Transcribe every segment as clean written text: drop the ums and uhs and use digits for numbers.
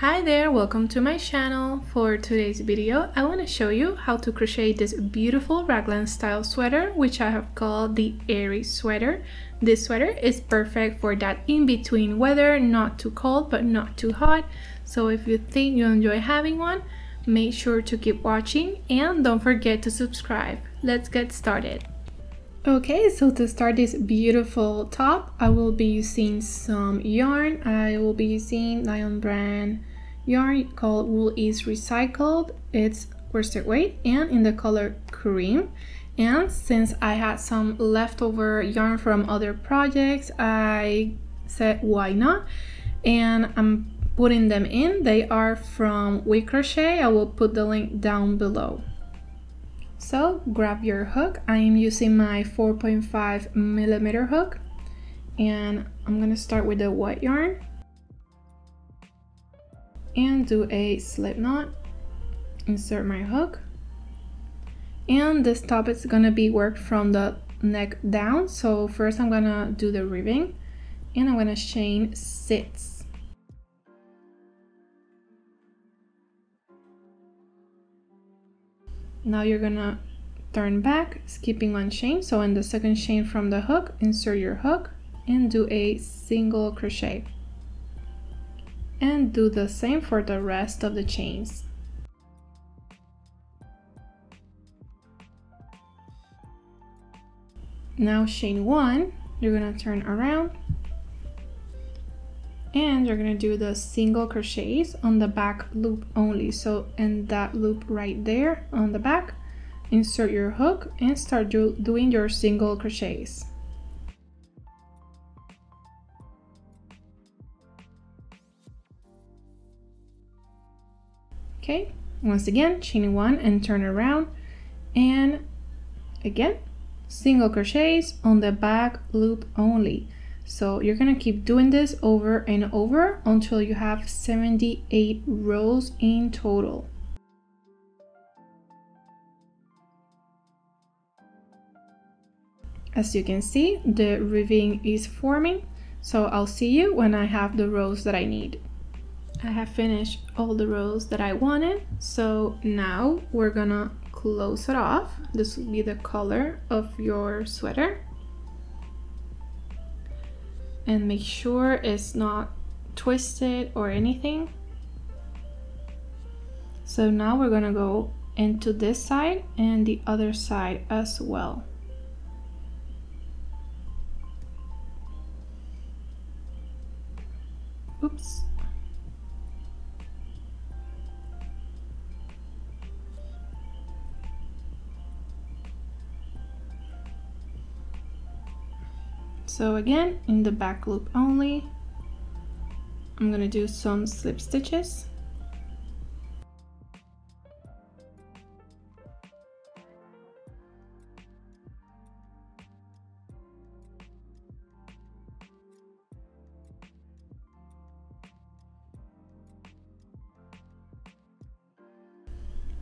Hi there, welcome to my channel. For today's video, I want to show you how to crochet this beautiful raglan style sweater, which I have called the Airy Sweater. This sweater is perfect for that in-between weather, not too cold but not too hot. So if you think you enjoy having one, make sure to keep watching and don't forget to subscribe. Let's get started. Okay, so to start this beautiful top, I will be using some yarn. I will be using Lion brand yarn called Wool is Recycled. It's worsted weight and in the color cream. And since I had some leftover yarn from other projects, I said why not? And I'm putting them in. They are from Double Crochet. I will put the link down below. So grab your hook. I am using my 4.5mm hook and I'm gonna start with the white yarn and do a slip knot, insert my hook, and this top is gonna be worked from the neck down. So first I'm gonna do the ribbing and I'm gonna chain 6. Now you're gonna turn back, skipping one chain. So in the second chain from the hook, insert your hook and do a single crochet. And do the same for the rest of the chains. Now chain 1, you're gonna turn around and you're gonna do the single crochets on the back loop only. So in that loop right there on the back, insert your hook and start doing your single crochets. Okay, once again, chain 1 and turn around, and again, single crochets on the back loop only. So you're gonna keep doing this over and over until you have 78 rows in total. As you can see, the ribbing is forming, so I'll see you when I have the rows that I need. I have finished all the rows that I wanted, so now we're gonna close it off. This will be the color of your sweater. And make sure it's not twisted or anything. So now we're gonna go into this side and the other side as well. Oops. So again, in the back loop only, I'm gonna do some slip stitches.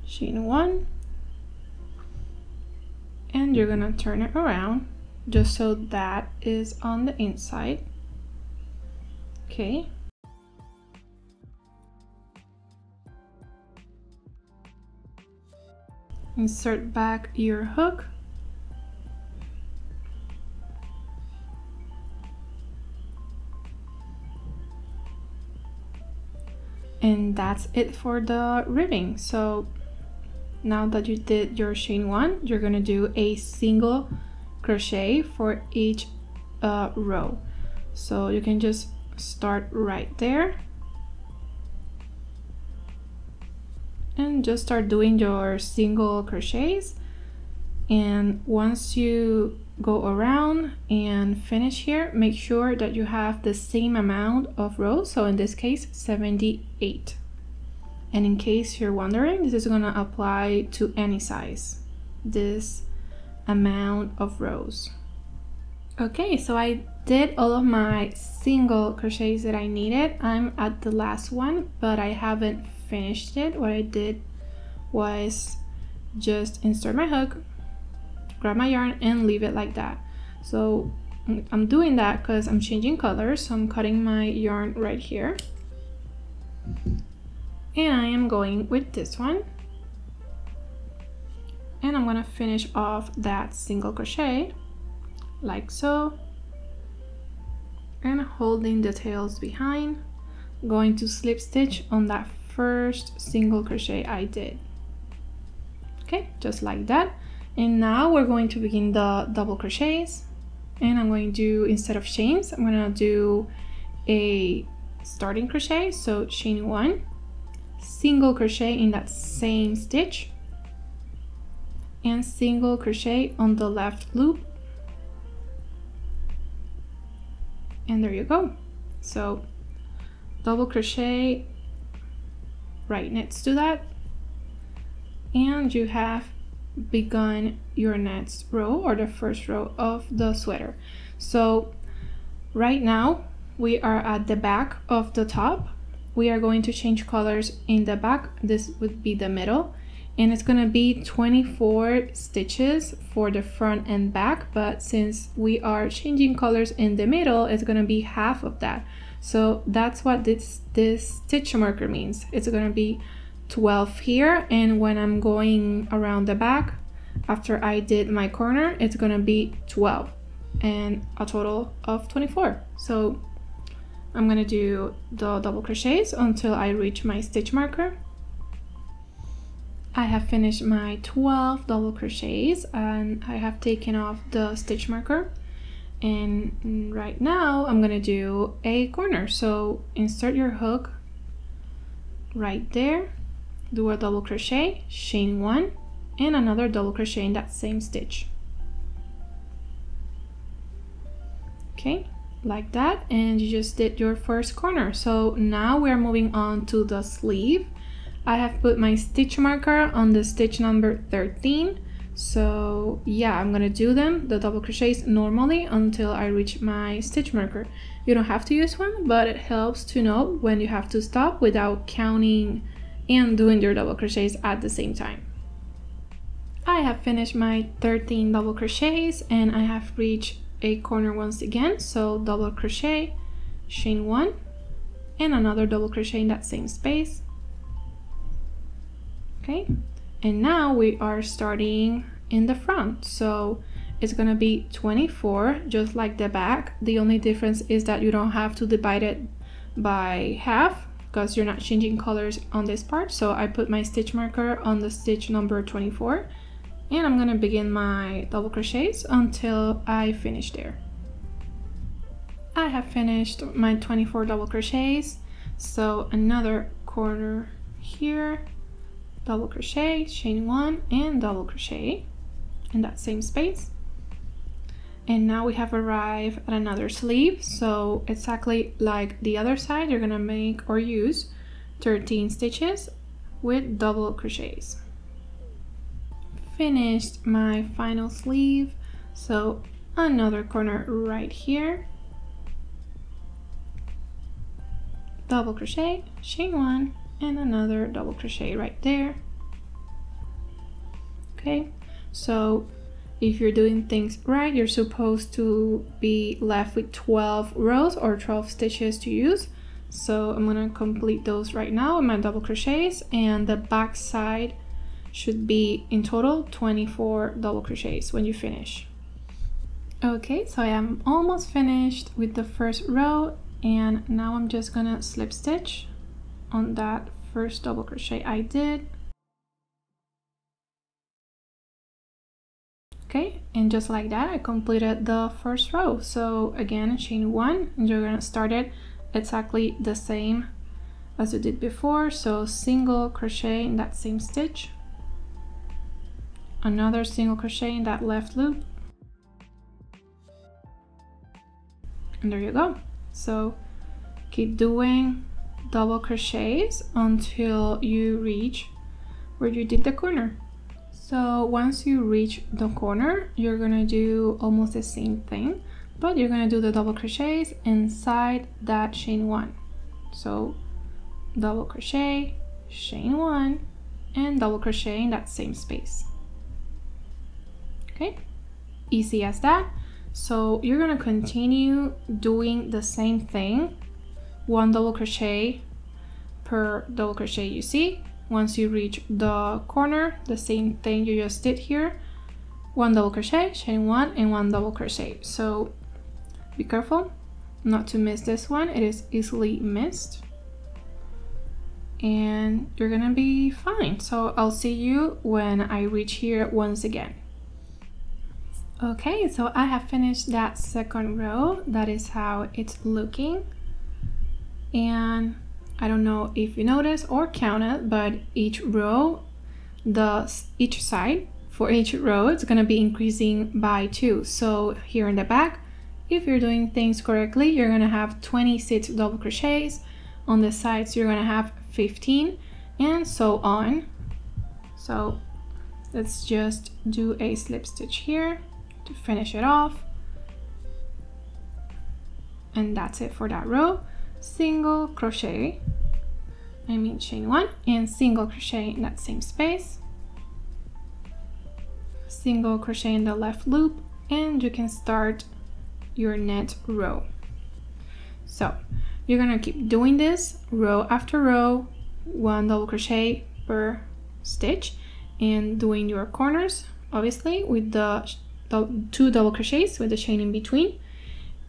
Chain 1, and you're gonna turn it around just so that is on the inside. Okay. Insert back your hook. And that's it for the ribbing. So now that you did your chain 1, you're gonna do a single crochet for each row. So you can just start right there and just start doing your single crochets. And once you go around and finish here, make sure that you have the same amount of rows. So in this case, 78. And in case you're wondering, this is gonna apply to any size, this amount of rows. Okay, so I did all of my single crochets that I needed. I'm at the last one, but I haven't finished it. What I did was just insert my hook, grab my yarn and leave it like that. So I'm doing that because I'm changing colors, so I'm cutting my yarn right here. and I am going with this one, and I'm gonna finish off that single crochet like so, and holding the tails behind, going to slip stitch on that first single crochet I did. Okay, just like that. And now we're going to begin the double crochets, and I'm going to do, instead of chains, I'm gonna do a starting crochet. So chain 1, single crochet in that same stitch, and single crochet on the left loop, and there you go. So double crochet right next to that, and you have begun your next row, or the first row of the sweater. So right now we are at the back of the top. We are going to change colors in the back. This would be the middle, and it's going to be 24 stitches for the front and back, but since we are changing colors in the middle, it's going to be half of that. So that's what this stitch marker means. It's going to be 12 here, and when I'm going around the back after I did my corner, it's going to be 12 and a total of 24. So I'm going to do the double crochets until I reach my stitch marker. I have finished my 12 double crochets and I have taken off the stitch marker, and right now I'm gonna do a corner. So insert your hook right there, do a double crochet, chain 1, and another double crochet in that same stitch. Okay, like that, and you just did your first corner. So now we're moving on to the sleeve. I have put my stitch marker on the stitch number 13. So yeah, I'm gonna do them, the double crochets, normally until I reach my stitch marker. You don't have to use one, but it helps to know when you have to stop without counting and doing your double crochets at the same time. I have finished my 13 double crochets and I have reached a corner once again. So double crochet, chain 1, and another double crochet in that same space. Okay, and now we are starting in the front. So it's gonna be 24, just like the back. The only difference is that you don't have to divide it by half because you're not changing colors on this part. So I put my stitch marker on the stitch number 24, and I'm gonna begin my double crochets until I finish there. I have finished my 24 double crochets. So another corner here, double crochet, chain 1, and double crochet in that same space. And now we have arrived at another sleeve. So exactly like the other side, you're gonna make or use 13 stitches with double crochets. Finished my final sleeve. So another corner right here, double crochet, chain 1, and another double crochet right there. Okay, so if you're doing things right, you're supposed to be left with 12 rows or 12 stitches to use. So I'm gonna complete those right now in my double crochets, and the back side should be in total 24 double crochets when you finish. Okay, so I am almost finished with the first row, and now I'm just gonna slip stitch on that first double crochet I did. Okay, and just like that, I completed the first row. So again, chain 1, and you're gonna start it exactly the same as you did before. So single crochet in that same stitch, another single crochet in that left loop, and there you go. So keep doing double crochets until you reach where you did the corner. So once you reach the corner, you're gonna do almost the same thing, but you're gonna do the double crochets inside that chain 1. So double crochet, chain 1, and double crochet in that same space. Okay, easy as that. So you're gonna continue doing the same thing, one double crochet per double crochet you see. Once you reach the corner, the same thing you just did here, 1 double crochet, chain 1 and 1 double crochet. So be careful not to miss this one, it is easily missed, and you're gonna be fine. So I'll see you when I reach here once again. Okay, so I have finished that second row. That is how it's looking, and I don't know if you noticed or counted, but each row, each side for each row, it's gonna be increasing by 2. So here in the back, if you're doing things correctly, you're gonna have 26 double crochets. On the sides, you're gonna have 15, and so on. So let's just do a slip stitch here to finish it off. And that's it for that row. Single crochet, chain 1 and single crochet in that same space, single crochet in the left loop, and you can start your next row. So you're gonna keep doing this row after row, 1 double crochet per stitch, and doing your corners obviously with the 2 double crochets with the chain in between,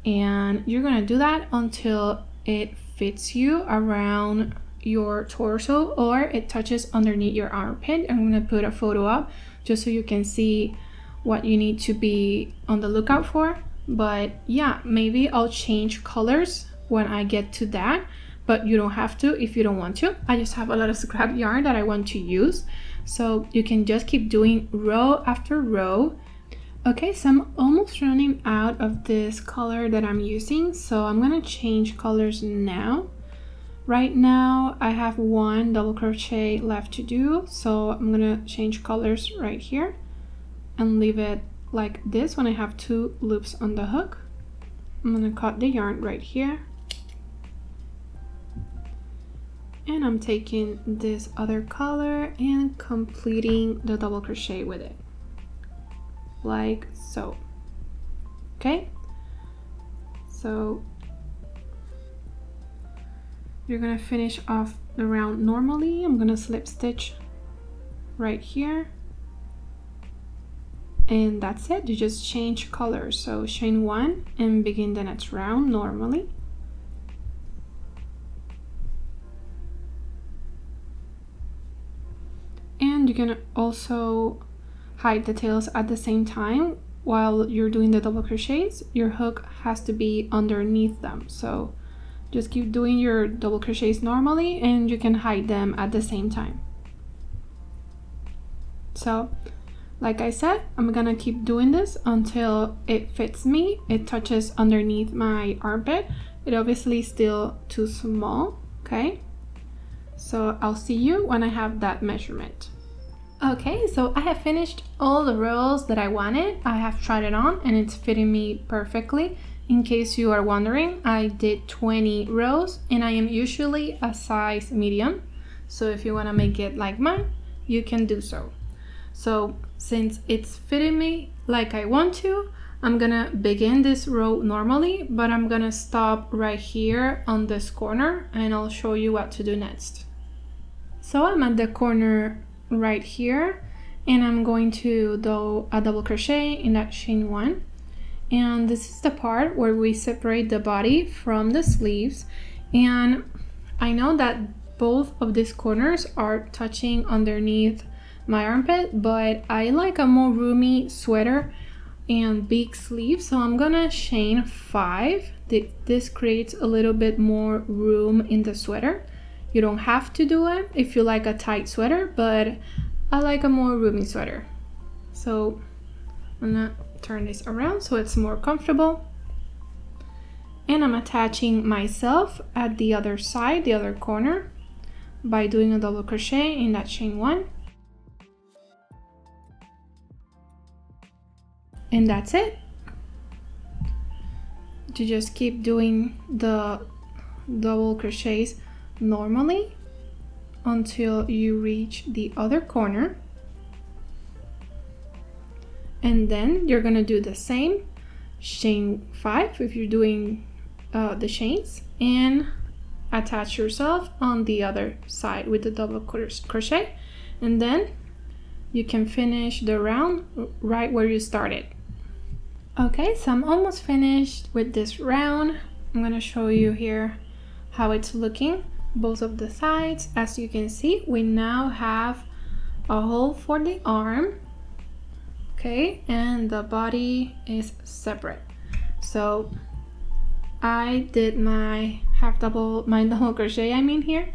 and you're gonna do that until it fits you around your torso or it touches underneath your armpit. I'm gonna put a photo up just so you can see what you need to be on the lookout for. But yeah, maybe I'll change colors when I get to that, but you don't have to if you don't want to. I just have a lot of scrap yarn that I want to use, so you can just keep doing row after row. Okay, so I'm almost running out of this color that I'm using, so I'm gonna change colors now. Right now I have 1 double crochet left to do, so I'm gonna change colors right here and leave it like this when I have 2 loops on the hook. I'm gonna cut the yarn right here, and I'm taking this other color and completing the double crochet with it, like so. Okay, so you're gonna finish off the round normally. I'm gonna slip stitch right here, and that's it. You just change colors, so chain 1 and begin the next round normally. And you can also hide the tails at the same time. While you're doing the double crochets, your hook has to be underneath them, so just keep doing your double crochets normally and you can hide them at the same time. So like I said, I'm gonna keep doing this until it fits me. It touches underneath my armpit. It obviously is still too small, okay? So I'll see you when I have that measurement. Okay, so I have finished all the rows that I wanted. I have tried it on and it's fitting me perfectly. In case you are wondering, I did 20 rows and I am usually a size medium. So if you want to make it like mine, you can do so. So since it's fitting me like I want to, I'm gonna begin this row normally, but I'm gonna stop right here on this corner and I'll show you what to do next. So I'm at the corner right here and I'm going to do a double crochet in that chain 1, and this is the part where we separate the body from the sleeves. And I know that both of these corners are touching underneath my armpit, but I like a more roomy sweater and big sleeves, so I'm gonna chain 5. This creates a little bit more room in the sweater. You don't have to do it if you like a tight sweater, but I like a more roomy sweater. So I'm gonna turn this around so it's more comfortable. And I'm attaching myself at the other side, the other corner, by doing a double crochet in that chain 1. And that's it. To just keep doing the double crochets normally until you reach the other corner, and then you're gonna do the same, chain 5 if you're doing the chains, and attach yourself on the other side with the double crochet, and then you can finish the round right where you started. Okay, so I'm almost finished with this round. I'm gonna show you here how it's looking, both of the sides. As you can see, we now have a hole for the arm, okay, and the body is separate. So I did my double crochet, I mean, here,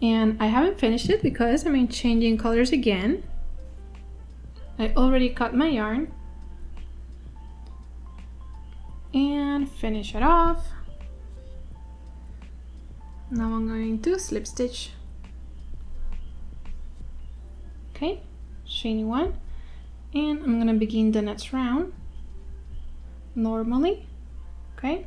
and I haven't finished it because I'm changing colors again. I already cut my yarn and finish it off. Now I'm going to slip stitch. Okay, chain 1, and I'm gonna begin the next round normally. Okay,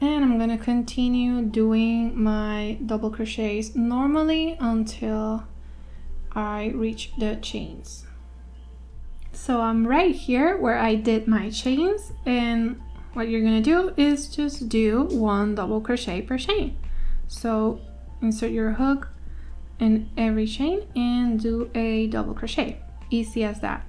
and I'm gonna continue doing my double crochets normally until I reach the chains. So I'm right here where I did my chains, and what you're gonna do is just do 1 double crochet per chain. So insert your hook in every chain and do a double crochet. Easy as that.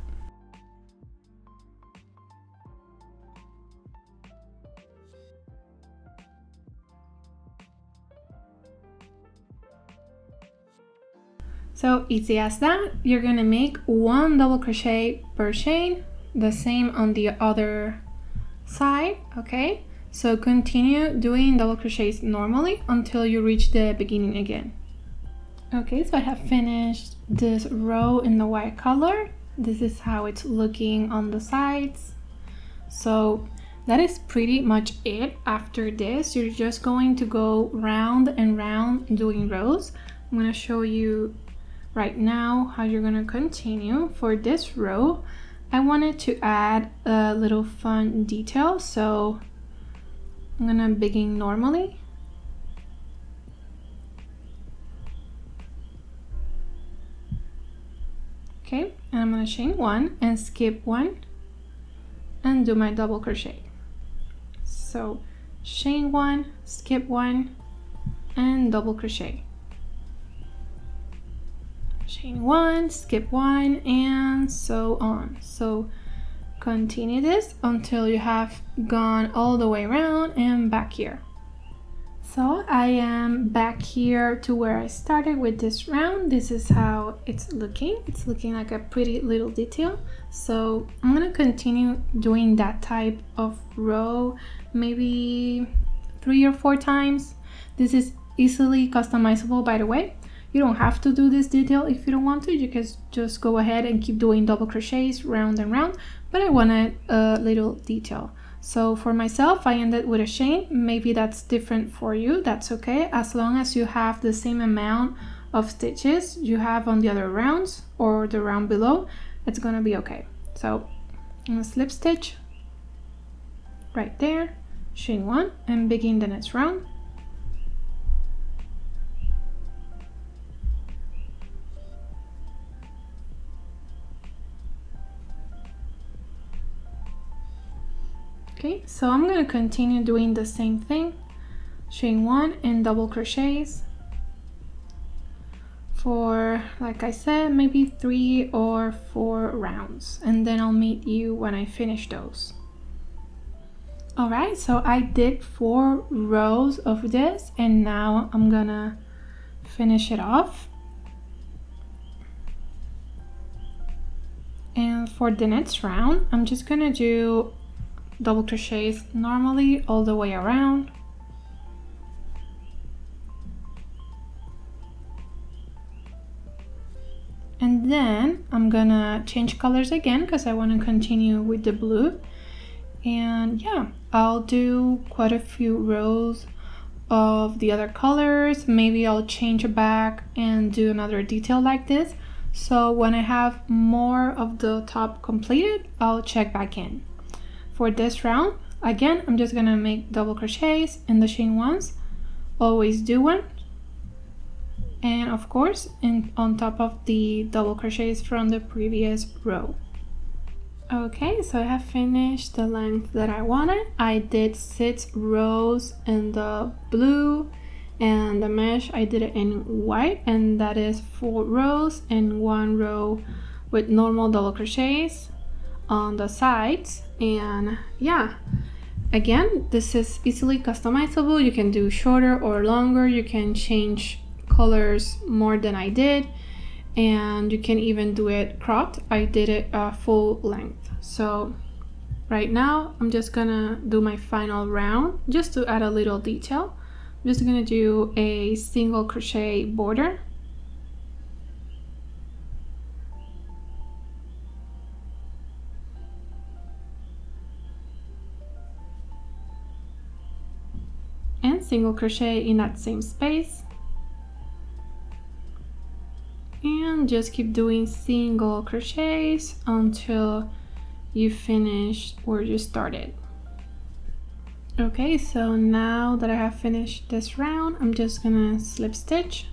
So easy as that. You're gonna make 1 double crochet per chain, the same on the other side, okay? So continue doing double crochets normally until you reach the beginning again. Okay, so I have finished this row in the white color. This is how it's looking on the sides. So that is pretty much it. After this, you're just going to go round and round doing rows. I'm gonna show you right now how you're gonna continue. For this row, I wanted to add a little fun detail, so I'm gonna begin normally. Okay, and I'm gonna chain 1 and skip 1 and do my double crochet. So chain 1, skip 1 and double crochet. Chain 1, skip 1, and so on. So continue this until you have gone all the way around and back here. So I am back here to where I started with this round. This is how it's looking. It's looking like a pretty little detail. So I'm gonna continue doing that type of row, maybe 3 or 4 times. This is easily customizable, by the way. You don't have to do this detail if you don't want to. You can just go ahead and keep doing double crochets round and round, but I wanted a little detail. So for myself, I ended with a chain. Maybe that's different for you. That's okay, as long as you have the same amount of stitches you have on the other rounds or the round below, it's gonna be okay. So I'm gonna slip stitch right there, chain 1, and begin the next round. Okay, so I'm going to continue doing the same thing, chain 1 and double crochets for, like I said, maybe 3 or 4 rounds, and then I'll meet you when I finish those. Alright, so I did 4 rows of this, and now I'm gonna finish it off. And for the next round, I'm just gonna do double crochets normally all the way around. And then I'm gonna change colors again because I want to continue with the blue. And yeah, I'll do quite a few rows of the other colors. Maybe I'll change it back and do another detail like this. So when I have more of the top completed, I'll check back in. For this round, again, I'm just gonna make double crochets in the chain 1s, always do 1, and of course on top of the double crochets from the previous row. Okay, so I have finished the length that I wanted. I did 6 rows in the blue, and the mesh I did it in white, and that is 4 rows and 1 row with normal double crochets on the sides. And yeah, again, this is easily customizable. You can do shorter or longer. You can change colors more than I did, and you can even do it cropped. I did it full length. So right now I'm just gonna do my final round just to add a little detail. I'm just gonna do a single crochet border. And single crochet in that same space. And just keep doing single crochets until you finish where you started. Okay, so now that I have finished this round, I'm just gonna slip stitch,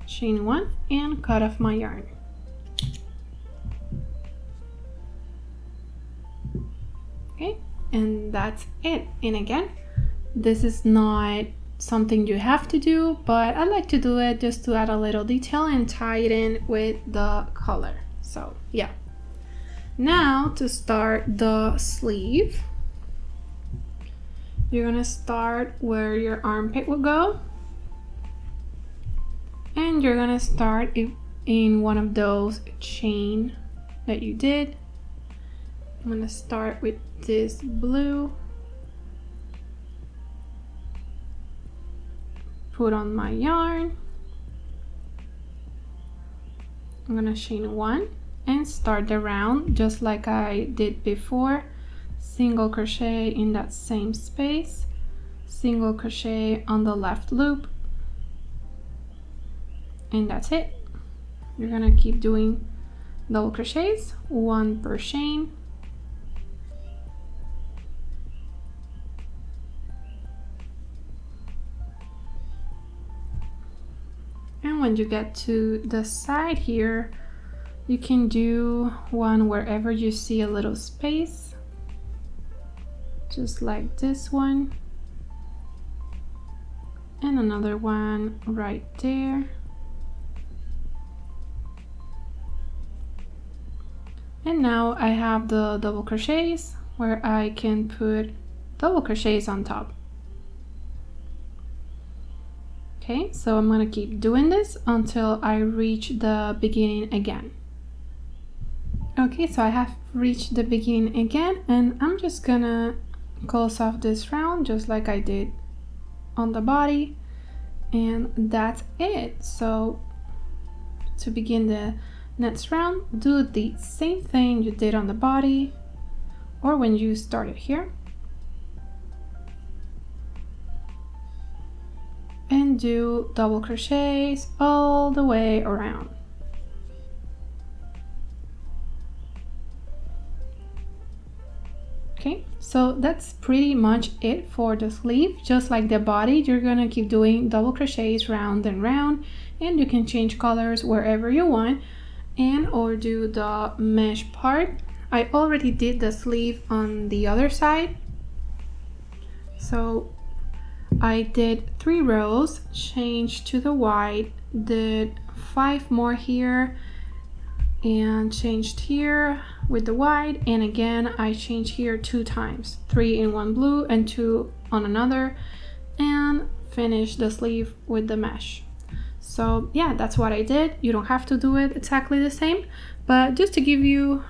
chain 1, and cut off my yarn. Okay, and that's it. And again, this is not something you have to do, but I like to do it just to add a little detail and tie it in with the color. So yeah, now to start the sleeve, you're gonna start where your armpit will go, and you're gonna start in one of those chain that you did. I'm gonna start with this blue, put on my yarn, I'm gonna chain 1 and start the round just like I did before. Single crochet in that same space, single crochet on the left loop, and that's it. You're gonna keep doing double crochets, 1 per chain. And when you get to the side here, you can do 1 wherever you see a little space, just like this one, and another one right there. And now I have the double crochets where I can put double crochets on top. Okay, so I'm gonna keep doing this until I reach the beginning again. Okay, so I have reached the beginning again, and I'm just gonna close off this round just like I did on the body, and that's it. So to begin the next round, do the same thing you did on the body or when you started here, and do double crochets all the way around. Okay, so that's pretty much it for the sleeve. Just like the body, you're gonna keep doing double crochets round and round, and you can change colors wherever you want, and or do the mesh part. I already did the sleeve on the other side, so I did 3 rows, changed to the white, did 5 more here, and changed here with the white, and again I changed here 2 times, 3 in one blue and 2 on another, and finished the sleeve with the mesh. So yeah, that's what I did. You don't have to do it exactly the same, but just to give you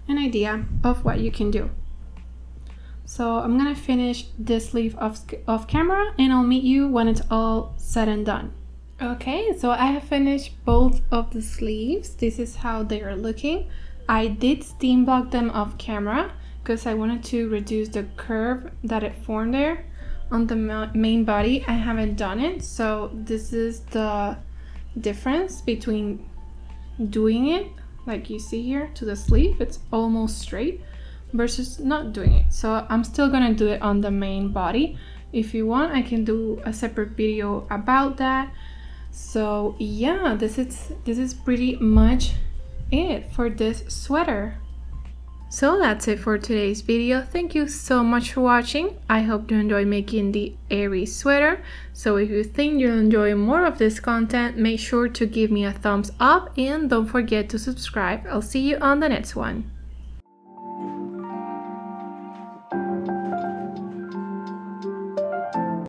an idea of what you can do. So I'm gonna finish this sleeve off camera, and I'll meet you when it's all said and done. Okay, so I have finished both of the sleeves. This is how they are looking. I did steam block them off camera because I wanted to reduce the curve that it formed there on the main body. I haven't done it, so this is the difference between doing it like you see here to the sleeve, it's almost straight, versus not doing it. So I'm still gonna do it on the main body. If you want, I can do a separate video about that. So yeah, this is pretty much it for this sweater. So that's it for today's video. Thank you so much for watching. I hope you enjoy making the airy sweater. So if you think you'll enjoy more of this content, make sure to give me a thumbs up and don't forget to subscribe. I'll see you on the next one.